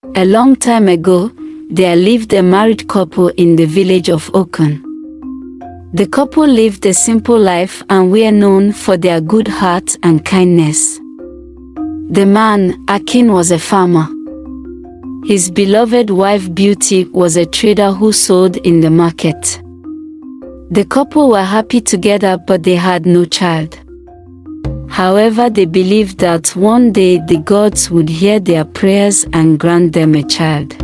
A long time ago, there lived a married couple in the village of Okun. The couple lived a simple life and were known for their good heart and kindness. The man, Akin, was a farmer. His beloved wife Beauty was a trader who sold in the market. The couple were happy together, but they had no child. However, they believed that one day the gods would hear their prayers and grant them a child.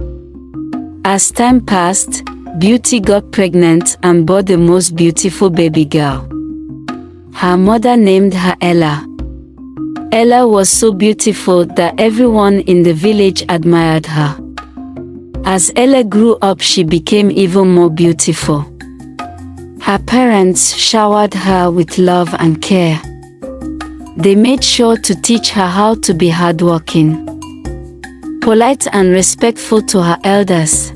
As time passed, Beauty got pregnant and bore the most beautiful baby girl. Her mother named her Ella. Ella was so beautiful that everyone in the village admired her. As Ella grew up, she became even more beautiful. Her parents showered her with love and care. They made sure to teach her how to be hardworking, polite and respectful to her elders.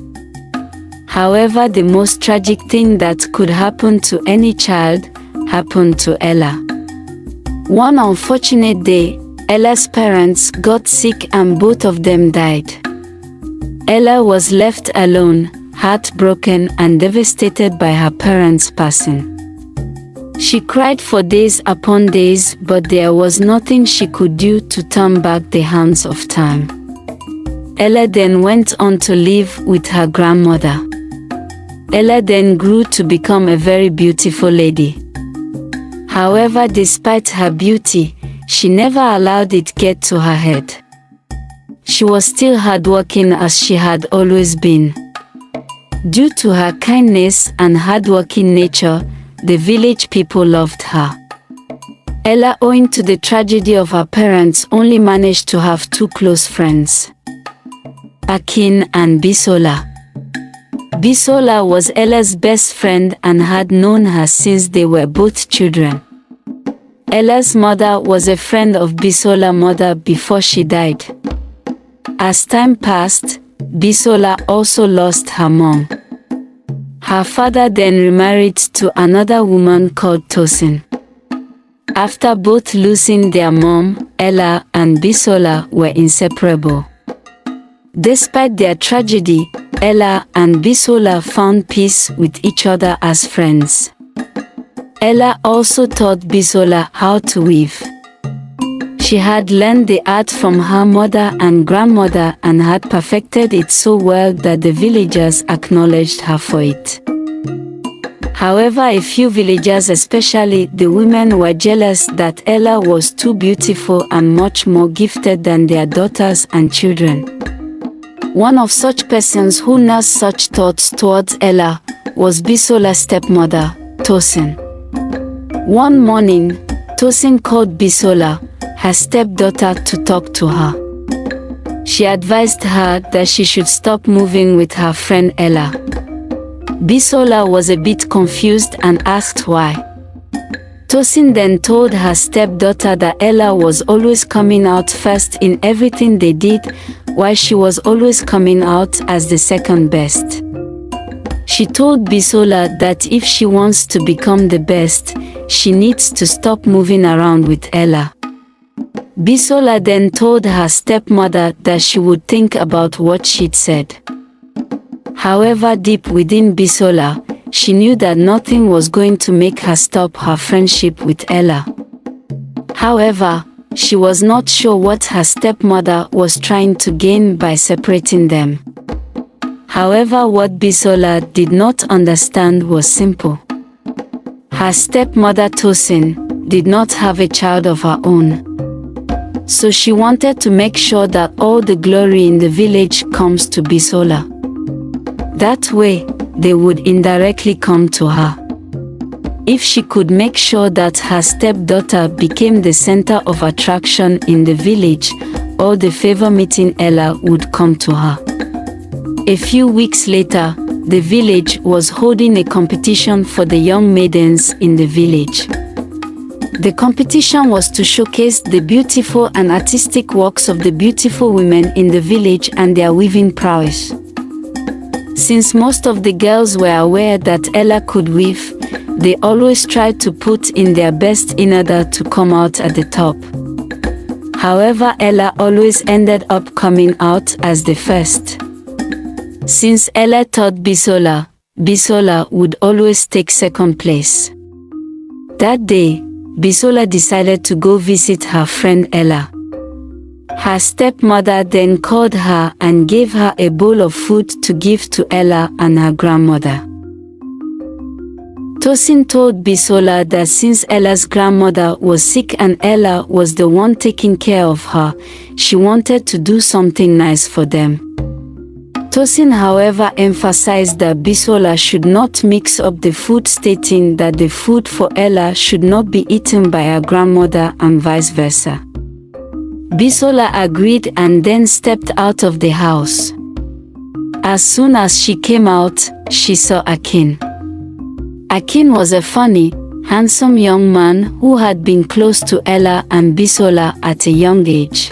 However, the most tragic thing that could happen to any child happened to Ella. One unfortunate day, Ella's parents got sick and both of them died. Ella was left alone, heartbroken and devastated by her parents' passing. She cried for days upon days, but there was nothing she could do to turn back the hands of time. Ella then went on to live with her grandmother. Ella then grew to become a very beautiful lady. However, despite her beauty, she never allowed it get to her head. She was still hardworking as she had always been. Due to her kindness and hardworking nature, the village people loved her. Ella, owing to the tragedy of her parents, only managed to have two close friends, Akin and Bisola. Bisola was Ella's best friend and had known her since they were both children. Ella's mother was a friend of Bisola's mother before she died. As time passed, Bisola also lost her mom. Her father then remarried to another woman called Tosin. After both losing their mom, Ella and Bisola were inseparable. Despite their tragedy, Ella and Bisola found peace with each other as friends. Ella also taught Bisola how to weave. She had learned the art from her mother and grandmother and had perfected it so well that the villagers acknowledged her for it. However, a few villagers, especially the women, were jealous that Ella was too beautiful and much more gifted than their daughters and children. One of such persons who nursed such thoughts towards Ella was Bisola's stepmother, Tosin. One morning, Tosin called Bisola, her stepdaughter, to talk to her. She advised her that she should stop moving with her friend Ella. Bisola was a bit confused and asked why. Tosin then told her stepdaughter that Ella was always coming out first in everything they did, while she was always coming out as the second best. She told Bisola that if she wants to become the best, she needs to stop moving around with Ella. Bisola then told her stepmother that she would think about what she'd said. However, deep within Bisola, she knew that nothing was going to make her stop her friendship with Ella. However, she was not sure what her stepmother was trying to gain by separating them. However, what Bisola did not understand was simple. Her stepmother Tosin did not have a child of her own. So she wanted to make sure that all the glory in the village comes to Bisola. That way, they would indirectly come to her. If she could make sure that her stepdaughter became the center of attraction in the village, all the favor meeting Ella would come to her. A few weeks later, the village was holding a competition for the young maidens in the village. The competition was to showcase the beautiful and artistic works of the beautiful women in the village and their weaving prowess. Since most of the girls were aware that Ella could weave, they always tried to put in their best in order to come out at the top. However, Ella always ended up coming out as the first. Since Ella thought Bisola would always take second place. That day, Bisola decided to go visit her friend Ella. Her stepmother then called her and gave her a bowl of food to give to Ella and her grandmother. Tosin told Bisola that since Ella's grandmother was sick and Ella was the one taking care of her, she wanted to do something nice for them. Tosin, however, emphasized that Bisola should not mix up the food, stating that the food for Ella should not be eaten by her grandmother and vice versa. Bisola agreed and then stepped out of the house. As soon as she came out, she saw Akin. Akin was a funny, handsome young man who had been close to Ella and Bisola at a young age.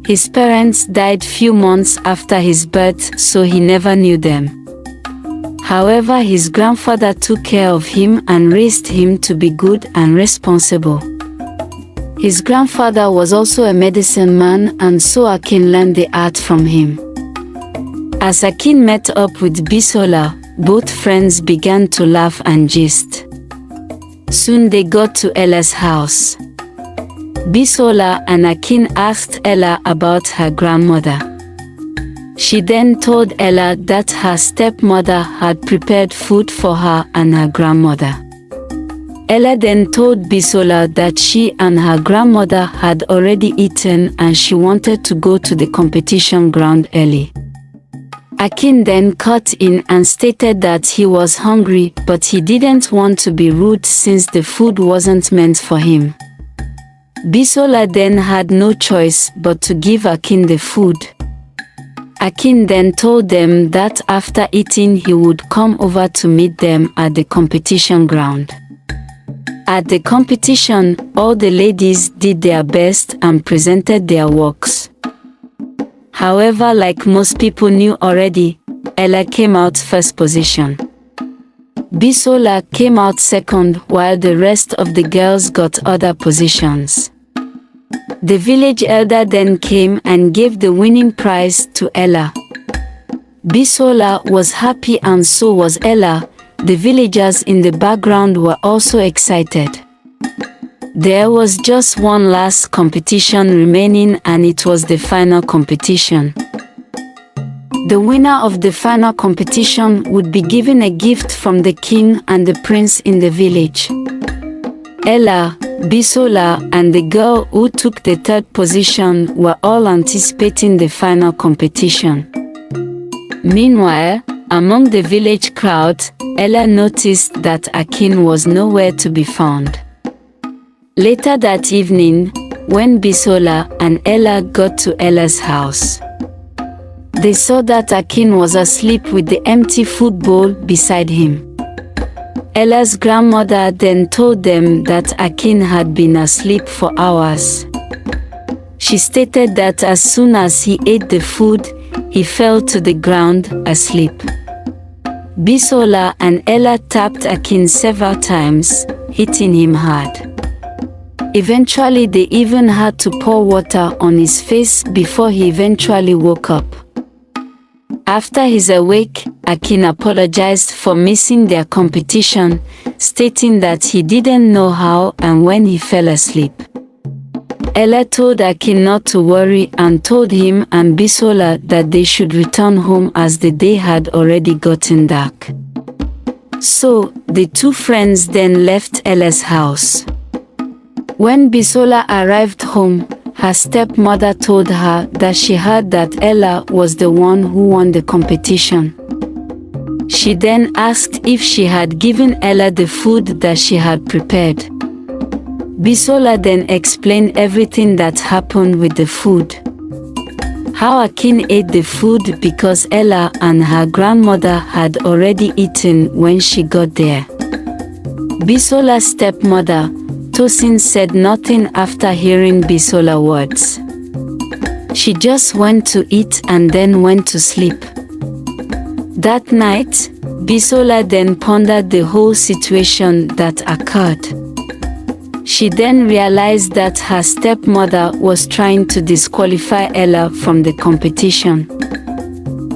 His parents died few months after his birth, so he never knew them. However, his grandfather took care of him and raised him to be good and responsible. His grandfather was also a medicine man, and so Akin learned the art from him. As Akin met up with Bisola, both friends began to laugh and gist. Soon they got to Ella's house. Bisola and Akin asked Ella about her grandmother. She then told Ella that her stepmother had prepared food for her and her grandmother. Ella then told Bisola that she and her grandmother had already eaten and she wanted to go to the competition ground early. Akin then cut in and stated that he was hungry, but he didn't want to be rude since the food wasn't meant for him. Bisola then had no choice but to give Akin the food. Akin then told them that after eating he would come over to meet them at the competition ground. At the competition, all the ladies did their best and presented their works. However, like most people knew already, Ella came out first position. Bisola came out second, while the rest of the girls got other positions. The village elder then came and gave the winning prize to Ella. Bisola was happy and so was Ella. The villagers in the background were also excited. There was just one last competition remaining, and it was the final competition. The winner of the final competition would be given a gift from the king and the prince in the village. Ella, Bisola, and the girl who took the third position were all anticipating the final competition. Meanwhile, among the village crowd, Ella noticed that Akin was nowhere to be found. Later that evening, when Bisola and Ella got to Ella's house, they saw that Akin was asleep with the empty food bowl beside him. Ella's grandmother then told them that Akin had been asleep for hours. She stated that as soon as he ate the food, he fell to the ground asleep. Bisola and Ella tapped Akin several times, hitting him hard. Eventually they even had to pour water on his face before he eventually woke up. After he's awake, Akin apologized for missing their competition, stating that he didn't know how and when he fell asleep. Ella told Akin not to worry and told him and Bisola that they should return home as the day had already gotten dark. So, the two friends then left Ella's house. When Bisola arrived home, her stepmother told her that she heard that Ella was the one who won the competition. She then asked if she had given Ella the food that she had prepared. Bisola then explained everything that happened with the food. How Akin ate the food because Ella and her grandmother had already eaten when she got there. Bisola's stepmother, Tosin, said nothing after hearing Bisola's words. She just went to eat and then went to sleep. That night, Bisola then pondered the whole situation that occurred. She then realized that her stepmother was trying to disqualify Ella from the competition.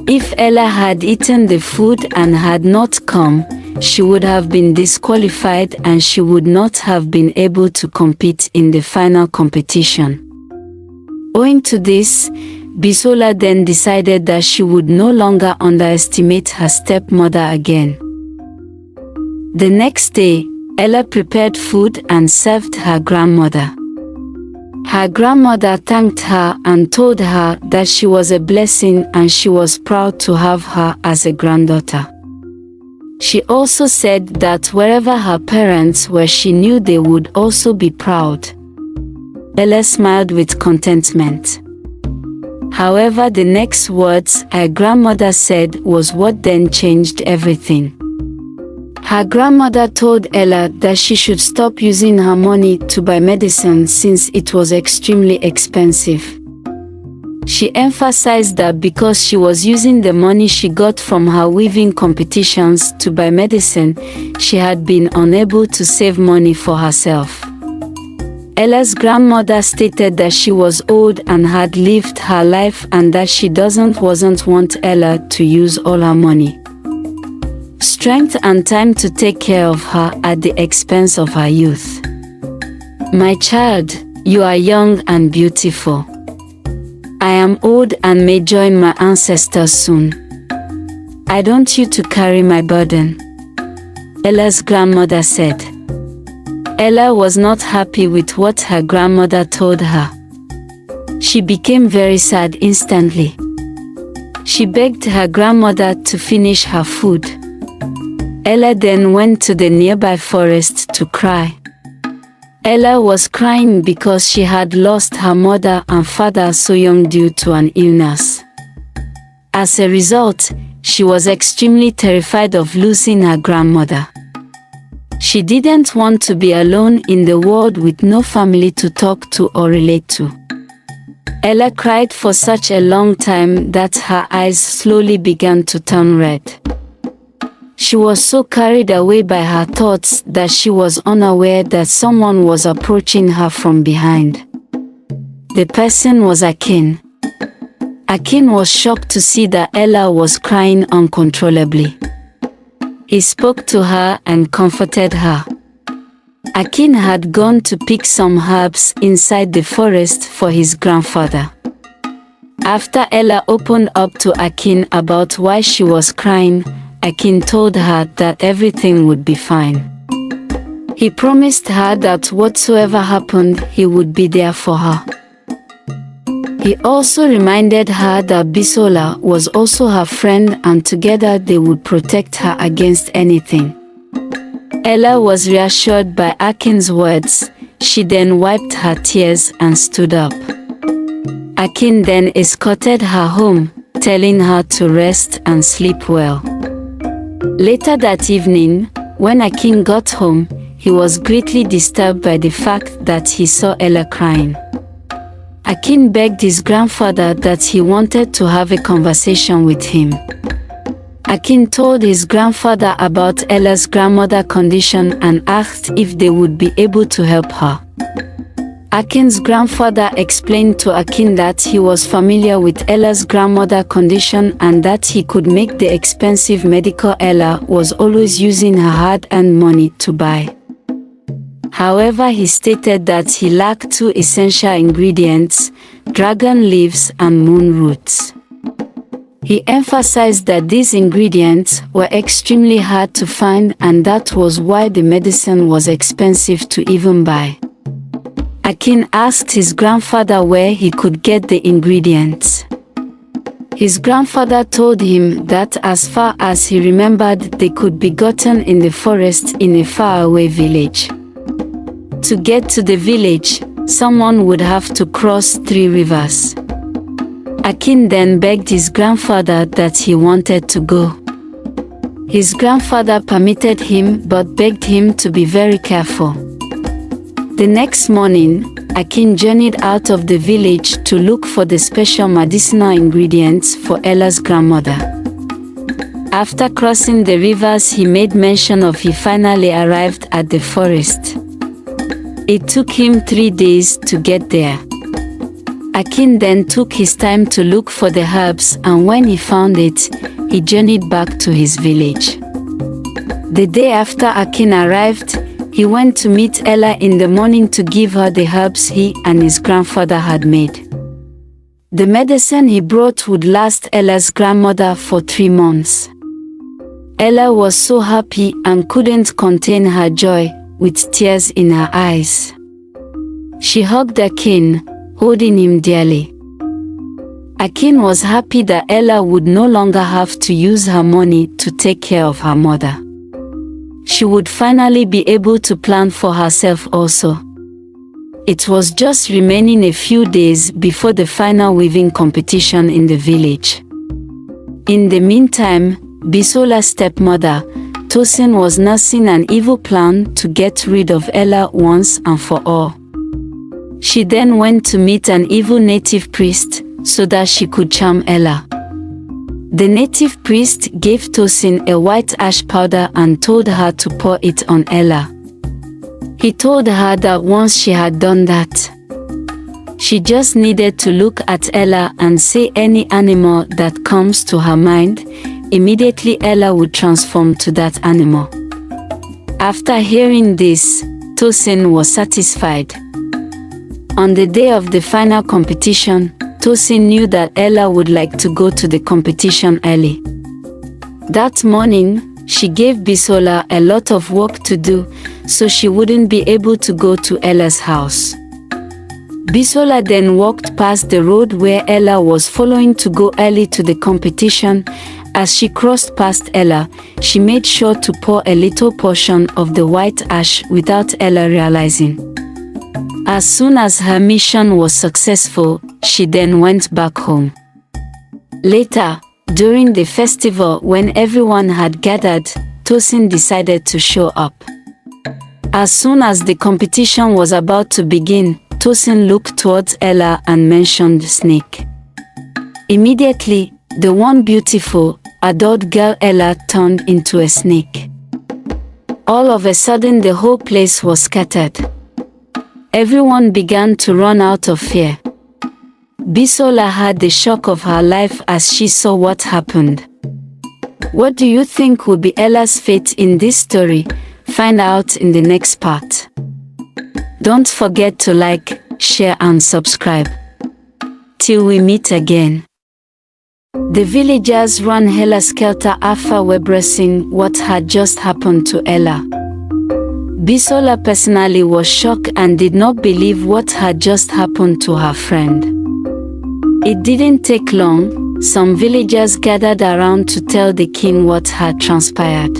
If Ella had eaten the food and had not come, she would have been disqualified and she would not have been able to compete in the final competition. Owing to this, Bisola then decided that she would no longer underestimate her stepmother again. The next day, Ella prepared food and served her grandmother. Her grandmother thanked her and told her that she was a blessing and she was proud to have her as a granddaughter. She also said that wherever her parents were, she knew they would also be proud. Ella smiled with contentment. However, the next words her grandmother said was what then changed everything. Her grandmother told Ella that she should stop using her money to buy medicine since it was extremely expensive. She emphasized that because she was using the money she got from her weaving competitions to buy medicine, she had been unable to save money for herself. Ella's grandmother stated that she was old and had lived her life and that she wasn't want Ella to use all her money, strength and time to take care of her at the expense of her youth. "My child, you are young and beautiful. I am old and may join my ancestors soon. I don't want you to carry my burden," Ella's grandmother said. Ella was not happy with what her grandmother told her. She became very sad instantly. She begged her grandmother to finish her food. Ella then went to the nearby forest to cry. Ella was crying because she had lost her mother and father so young due to an illness. As a result, she was extremely terrified of losing her grandmother. She didn't want to be alone in the world with no family to talk to or relate to. Ella cried for such a long time that her eyes slowly began to turn red. She was so carried away by her thoughts that she was unaware that someone was approaching her from behind. The person was Akin. Akin was shocked to see that Ella was crying uncontrollably. He spoke to her and comforted her. Akin had gone to pick some herbs inside the forest for his grandfather. After Ella opened up to Akin about why she was crying, Akin told her that everything would be fine. He promised her that whatsoever happened, he would be there for her. He also reminded her that Bisola was also her friend and together they would protect her against anything. Ella was reassured by Akin's words. She then wiped her tears and stood up. Akin then escorted her home, telling her to rest and sleep well. Later that evening, when Akin got home, he was greatly disturbed by the fact that he saw Ella crying. Akin begged his grandfather that he wanted to have a conversation with him. Akin told his grandfather about Ella's grandmother's condition and asked if they would be able to help her. Akin's grandfather explained to Akin that he was familiar with Ella's grandmother's condition and that he could make the expensive medical Ella was always using her hard-earned money to buy. However, he stated that he lacked two essential ingredients: dragon leaves and moon roots. He emphasized that these ingredients were extremely hard to find and that was why the medicine was expensive to even buy. Akin asked his grandfather where he could get the ingredients. His grandfather told him that as far as he remembered, they could be gotten in the forest in a faraway village. To get to the village, someone would have to cross 3 rivers. Akin then begged his grandfather that he wanted to go. His grandfather permitted him but begged him to be very careful. The next morning, Akin journeyed out of the village to look for the special medicinal ingredients for Ella's grandmother. After crossing the rivers, he made mention of he finally arrived at the forest. It took him 3 days to get there. Akin then took his time to look for the herbs, and when he found it, he journeyed back to his village. The day after Akin arrived, he went to meet Ella in the morning to give her the herbs he and his grandfather had made. The medicine he brought would last Ella's grandmother for 3 months. Ella was so happy and couldn't contain her joy, with tears in her eyes. She hugged Akin, holding him dearly. Akin was happy that Ella would no longer have to use her money to take care of her mother. She would finally be able to plan for herself also. It was just remaining a few days before the final weaving competition in the village. In the meantime, Bisola's stepmother, Tosin, was nursing an evil plan to get rid of Ella once and for all. She then went to meet an evil native priest so that she could charm Ella. The native priest gave Tosin a white ash powder and told her to pour it on Ella. He told her that once she had done that, she just needed to look at Ella and say any animal that comes to her mind. Immediately Ella would transform to that animal. After hearing this, Tosin was satisfied. On the day of the final competition, Tosin knew that Ella would like to go to the competition early. That morning, she gave Bisola a lot of work to do, so she wouldn't be able to go to Ella's house. Bisola then walked past the road where Ella was following to go early to the competition. As she crossed past Ella, she made sure to pour a little portion of the white ash without Ella realizing. As soon as her mission was successful, she then went back home. Later, during the festival when everyone had gathered, Tosin decided to show up. As soon as the competition was about to begin, Tosin looked towards Ella and mentioned snake. Immediately, the one beautiful, adored girl Ella turned into a snake. All of a sudden the whole place was scattered. Everyone began to run out of fear. Bisola had the shock of her life as she saw what happened. What do you think will be Ella's fate in this story? Find out in the next part. Don't forget to like, share and subscribe. Till we meet again. The villagers ran helter-skelter after witnessing what had just happened to Ella. Bisola personally was shocked and did not believe what had just happened to her friend. It didn't take long, some villagers gathered around to tell the king what had transpired.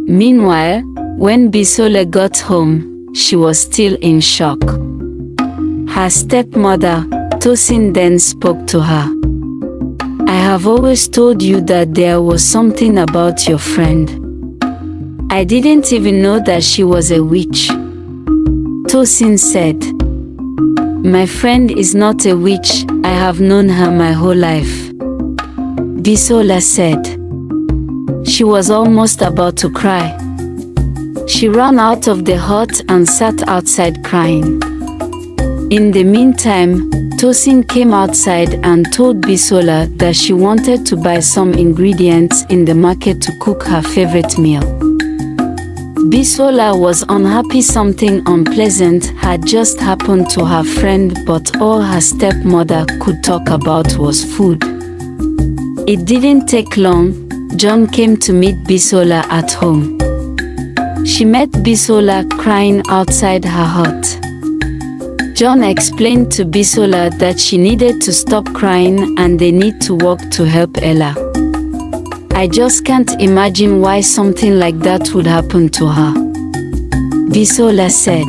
Meanwhile, when Bisola got home, she was still in shock. Her stepmother, Tosin, then spoke to her. I have always told you that there was something about your friend. I didn't even know that she was a witch. Tosin said, my friend is not a witch, I have known her my whole life. Bisola said. She was almost about to cry. She ran out of the hut and sat outside crying. In the meantime, Tosin came outside and told Bisola that she wanted to buy some ingredients in the market to cook her favorite meal. Bisola was unhappy something unpleasant had just happened to her friend, but all her stepmother could talk about was food. It didn't take long, John came to meet Bisola at home. She met Bisola crying outside her hut. John explained to Bisola that she needed to stop crying and they need to work to help Ella. I just can't imagine why something like that would happen to her, Bisola said.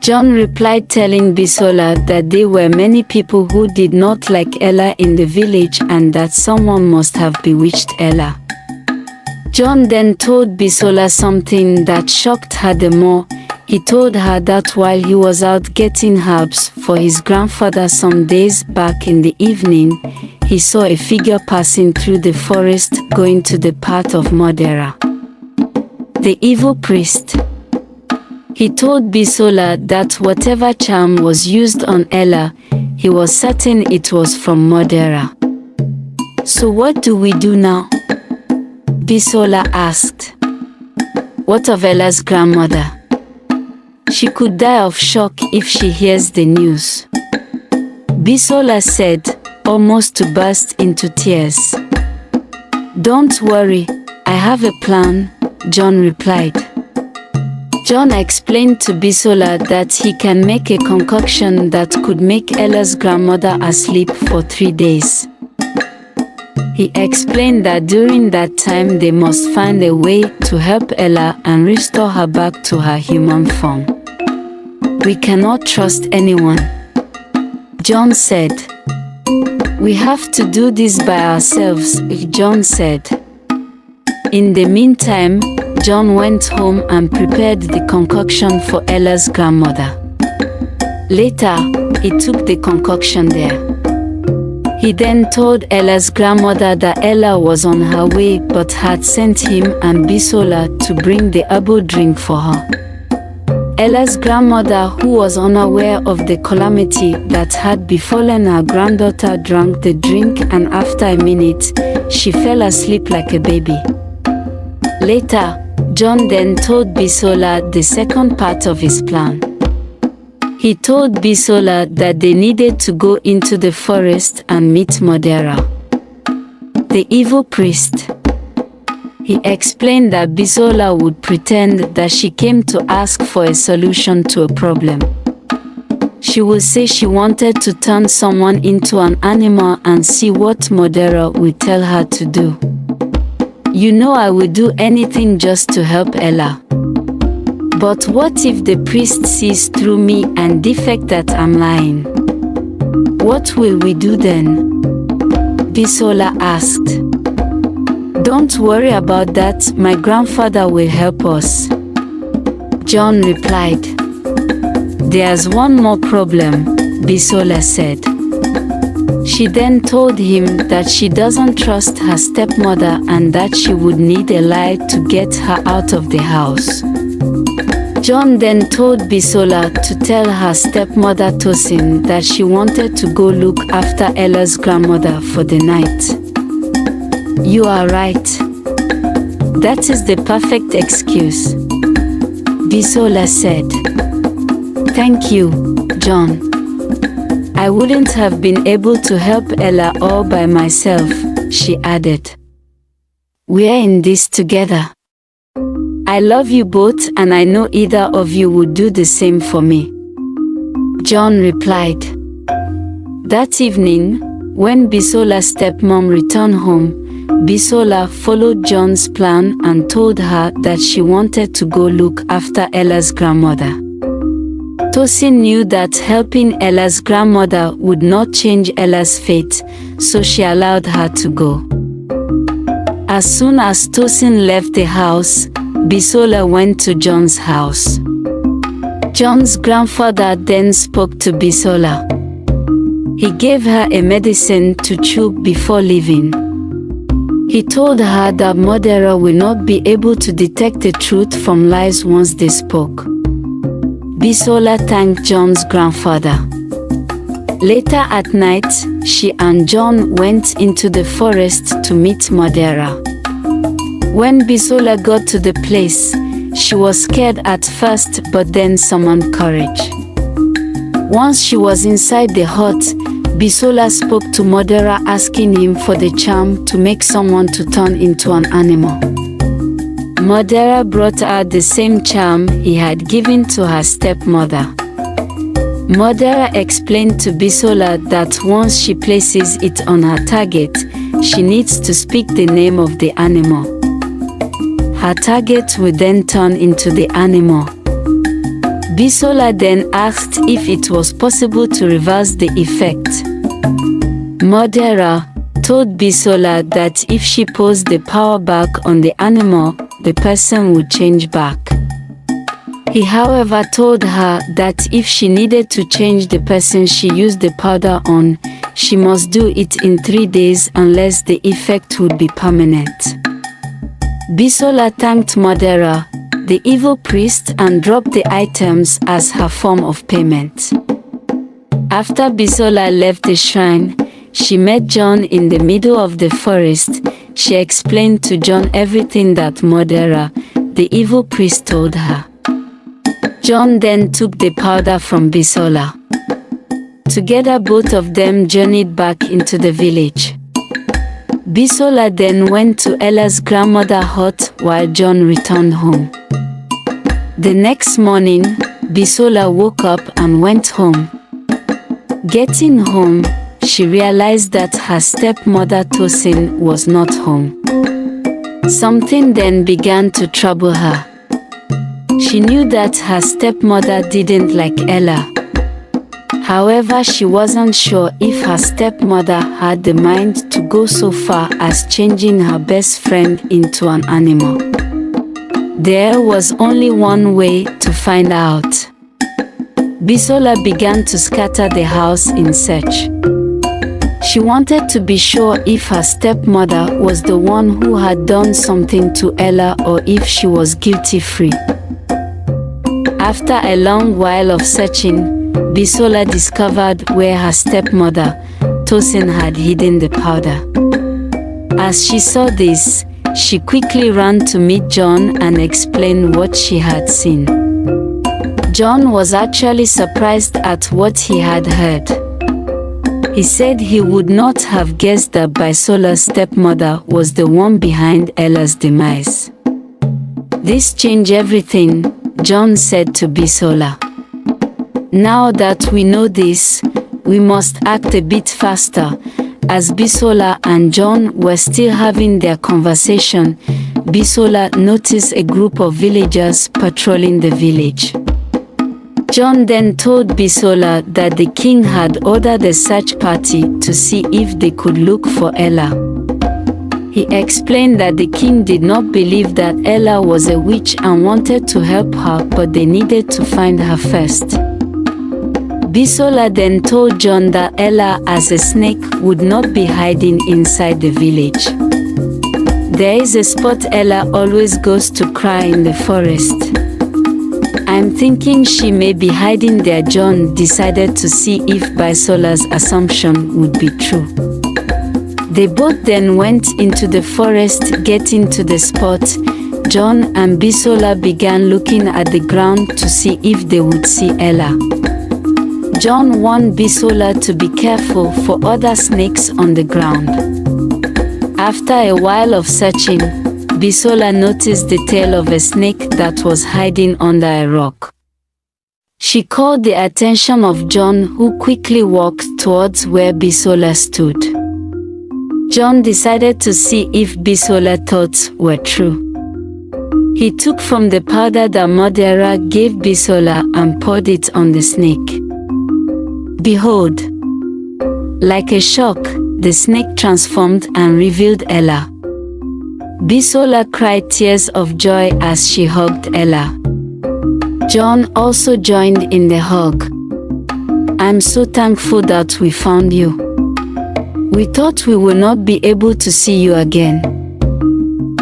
John replied, telling Bisola that there were many people who did not like Ella in the village and that someone must have bewitched Ella. John then told Bisola something that shocked her the more. He told her that while he was out getting herbs for his grandfather some days back in the evening, he saw a figure passing through the forest going to the path of Modera. The evil priest. He told Bisola that whatever charm was used on Ella, he was certain it was from Modera. "So what do we do now?" Bisola asked. "What of Ella's grandmother? She could die of shock if she hears the news." Bisola said, almost to burst into tears. "Don't worry, I have a plan," John replied. John explained to Bisola that he can make a concoction that could make Ella's grandmother asleep for 3 days. He explained that during that time they must find a way to help Ella and restore her back to her human form. "We cannot trust anyone," John said. "We have to do this by ourselves," John said. In the meantime, John went home and prepared the concoction for Ella's grandmother. Later, he took the concoction there. He then told Ella's grandmother that Ella was on her way but had sent him and Bisola to bring the herbal drink for her. Ella's grandmother, who was unaware of the calamity that had befallen her granddaughter, drank the drink, and after a minute, she fell asleep like a baby. Later, John then told Bisola the second part of his plan. He told Bisola that they needed to go into the forest and meet Modera, the evil priest. He explained that Bisola would pretend that she came to ask for a solution to a problem. She would say she wanted to turn someone into an animal and see what Modera would tell her to do. "You know I would do anything just to help Ella. But what if the priest sees through me and detects that I'm lying? What will we do then?" Bisola asked. "Don't worry about that, my grandfather will help us," John replied. "There's one more problem," Bisola said. She then told him that she doesn't trust her stepmother and that she would need a lie to get her out of the house. John then told Bisola to tell her stepmother Tosin that she wanted to go look after Ella's grandmother for the night. "You are right. That is the perfect excuse," Bisola said. "Thank you, John. I wouldn't have been able to help Ella all by myself," she added. "We're in this together. I love you both and I know either of you would do the same for me," John replied. That evening, when Bisola's stepmom returned home, Bisola followed John's plan and told her that she wanted to go look after Ella's grandmother. Tosin knew that helping Ella's grandmother would not change Ella's fate, so she allowed her to go. As soon as Tosin left the house, Bisola went to John's house. John's grandfather then spoke to Bisola. He gave her a medicine to chew before leaving. He told her that Modera will not be able to detect the truth from lies once they spoke. Bisola thanked John's grandfather. Later at night, she and John went into the forest to meet Modera. When Bisola got to the place, she was scared at first but then summoned courage. Once she was inside the hut, Bisola spoke to Modera asking him for the charm to make someone to turn into an animal. Modera brought her the same charm he had given to her stepmother. Modera explained to Bisola that once she places it on her target, she needs to speak the name of the animal. Her target will then turn into the animal. Bisola then asked if it was possible to reverse the effect. Modera told Bisola that if she posed the power back on the animal, the person would change back. He however told her that if she needed to change the person she used the powder on, she must do it in 3 days unless the effect would be permanent. Bisola thanked Modera, the evil priest, and dropped the items as her form of payment. After Bisola left the shrine, she met John in the middle of the forest. She explained to John everything that murderer, the evil priest, told her. John then took the powder from Bisola. Together both of them journeyed back into the village. Bisola then went to Ella's grandmother's hut while John returned home. The next morning, Bisola woke up and went home. Getting home, she realized that her stepmother Tosin was not home. Something then began to trouble her. She knew that her stepmother didn't like Ella. However, she wasn't sure if her stepmother had the mind to go so far as changing her best friend into an animal. There was only one way to find out. Bisola began to scatter the house in search. She wanted to be sure if her stepmother was the one who had done something to Ella or if she was guilty-free. After a long while of searching, Bisola discovered where her stepmother, Tosin, had hidden the powder. As she saw this, she quickly ran to meet John and explain what she had seen. John was actually surprised at what he had heard. He said he would not have guessed that Bisola's stepmother was the one behind Ella's demise. This changed everything, John said to Bisola. Now that we know this, we must act a bit faster. As Bisola and John were still having their conversation, Bisola noticed a group of villagers patrolling the village. John then told Bisola that the king had ordered a search party to see if they could look for Ella. He explained that the king did not believe that Ella was a witch and wanted to help her, but they needed to find her first. Bisola then told John that Ella as a snake would not be hiding inside the village. There is a spot Ella always goes to cry in the forest. I'm thinking she may be hiding there. John decided to see if Bisola's assumption would be true. They both then went into the forest. Getting to the spot, John and Bisola began looking at the ground to see if they would see Ella. John warned Bisola to be careful for other snakes on the ground. After a while of searching, Bisola noticed the tail of a snake that was hiding under a rock. She called the attention of John, who quickly walked towards where Bisola stood. John decided to see if Bisola's thoughts were true. He took from the powder that murderer gave Bisola and poured it on the snake. Behold! Like a shock, the snake transformed and revealed Ella. Bisola cried tears of joy as she hugged Ella. John also joined in the hug. I'm so thankful that we found you. We thought we would not be able to see you again.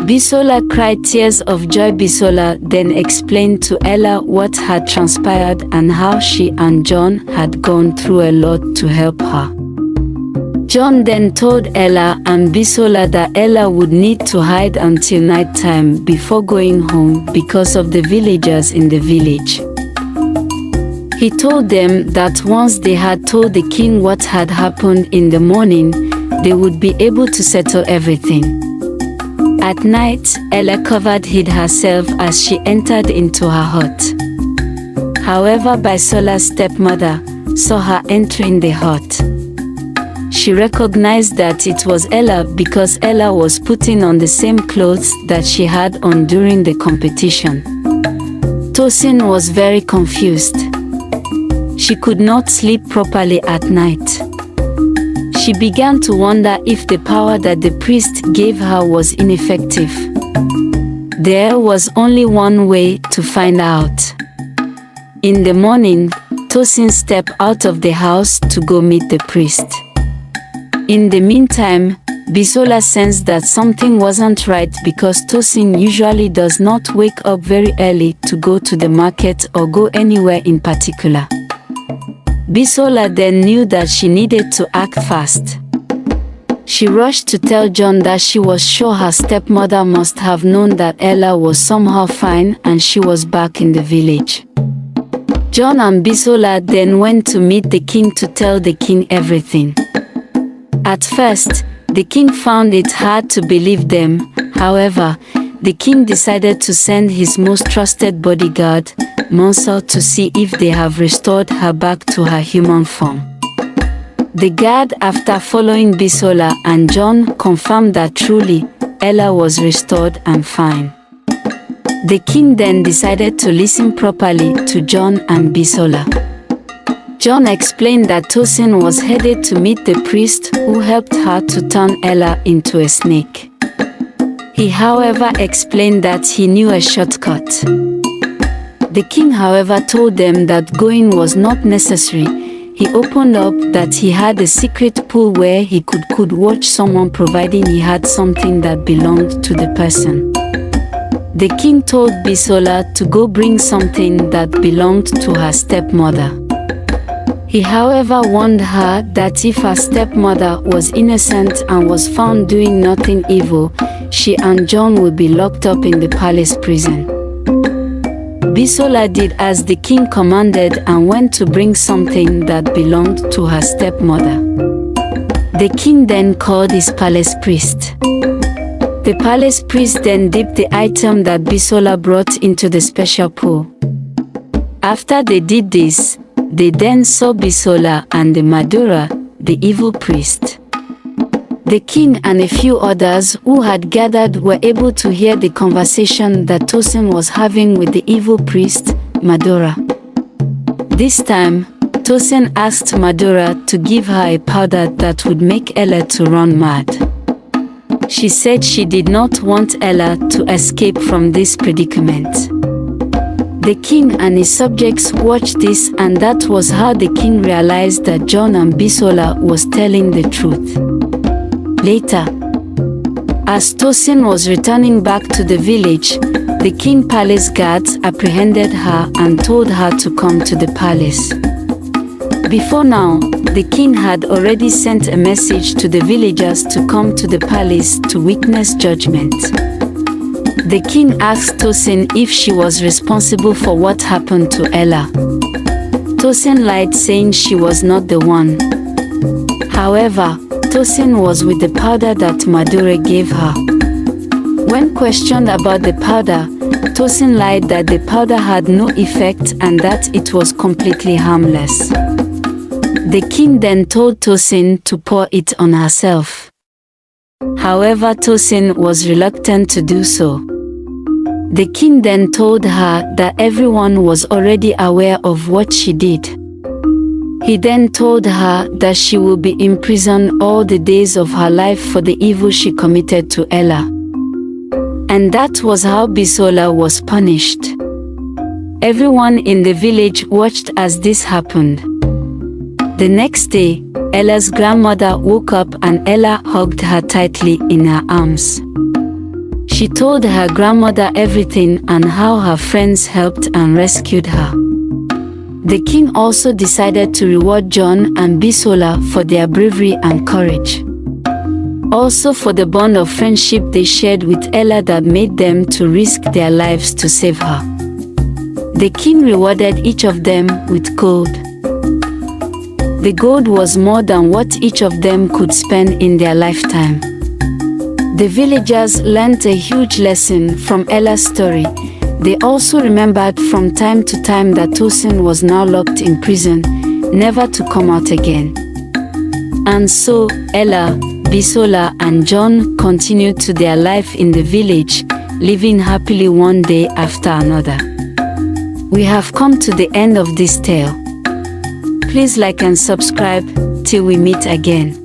Bisola cried tears of joy. Bisola then explained to Ella what had transpired and how she and John had gone through a lot to help her. John then told Ella and Bisola that Ella would need to hide until nighttime before going home because of the villagers in the village. He told them that once they had told the king what had happened in the morning, they would be able to settle everything. At night, Ella hid herself as she entered into her hut. However, Bisola's stepmother saw her entering the hut. She recognized that it was Ella because Ella was putting on the same clothes that she had on during the competition. Tosin was very confused. She could not sleep properly at night. She began to wonder if the power that the priest gave her was ineffective. There was only one way to find out. In the morning, Tosin stepped out of the house to go meet the priest. In the meantime, Bisola sensed that something wasn't right because Tosin usually does not wake up very early to go to the market or go anywhere in particular. Bisola then knew that she needed to act fast. She rushed to tell John that she was sure her stepmother must have known that Ella was somehow fine and she was back in the village. John and Bisola then went to meet the king to tell the king everything. At first, the king found it hard to believe them. However, the king decided to send his most trusted bodyguard, Monsel, to see if they have restored her back to her human form. The guard, after following Bisola and John, confirmed that truly, Ella was restored and fine. The king then decided to listen properly to John and Bisola. John explained that Tosin was headed to meet the priest who helped her to turn Ella into a snake. He, however, explained that he knew a shortcut. The king, however, told them that going was not necessary. He opened up that he had a secret pool where he could watch someone providing he had something that belonged to the person. The king told Bisola to go bring something that belonged to her stepmother. He, however, warned her that if her stepmother was innocent and was found doing nothing evil, she and John would be locked up in the palace prison. Bisola did as the king commanded and went to bring something that belonged to her stepmother. The king then called his palace priest. The palace priest then dipped the item that Bisola brought into the special pool. After they did this, they then saw Bisola and the Madura, the evil priest. The king and a few others who had gathered were able to hear the conversation that Tosin was having with the evil priest, Madura. This time, Tosin asked Madura to give her a powder that would make Ella to run mad. She said she did not want Ella to escape from this predicament. The king and his subjects watched this, and that was how the king realized that John and Bisola was telling the truth. Later, as Tosin was returning back to the village, the king palace guards apprehended her and told her to come to the palace. Before now, the king had already sent a message to the villagers to come to the palace to witness judgment. The king asked Tosin if she was responsible for what happened to Ella. Tosin lied, saying she was not the one. However, Tosin was with the powder that Madura gave her. When questioned about the powder, Tosin lied that the powder had no effect and that it was completely harmless. The king then told Tosin to pour it on herself. However, Tosin was reluctant to do so. The king then told her that everyone was already aware of what she did. He then told her that she will be in prison all the days of her life for the evil she committed to Ella. And that was how Bisola was punished. Everyone in the village watched as this happened. The next day, Ella's grandmother woke up and Ella hugged her tightly in her arms. She told her grandmother everything and how her friends helped and rescued her. The king also decided to reward John and Bisola for their bravery and courage. Also for the bond of friendship they shared with Ella that made them to risk their lives to save her. The king rewarded each of them with gold. The gold was more than what each of them could spend in their lifetime. The villagers learned a huge lesson from Ella's story. They also remembered from time to time that Tosin was now locked in prison, never to come out again. And so, Ella, Bisola and John continued to their life in the village, living happily one day after another. We have come to the end of this tale. Please like and subscribe till we meet again.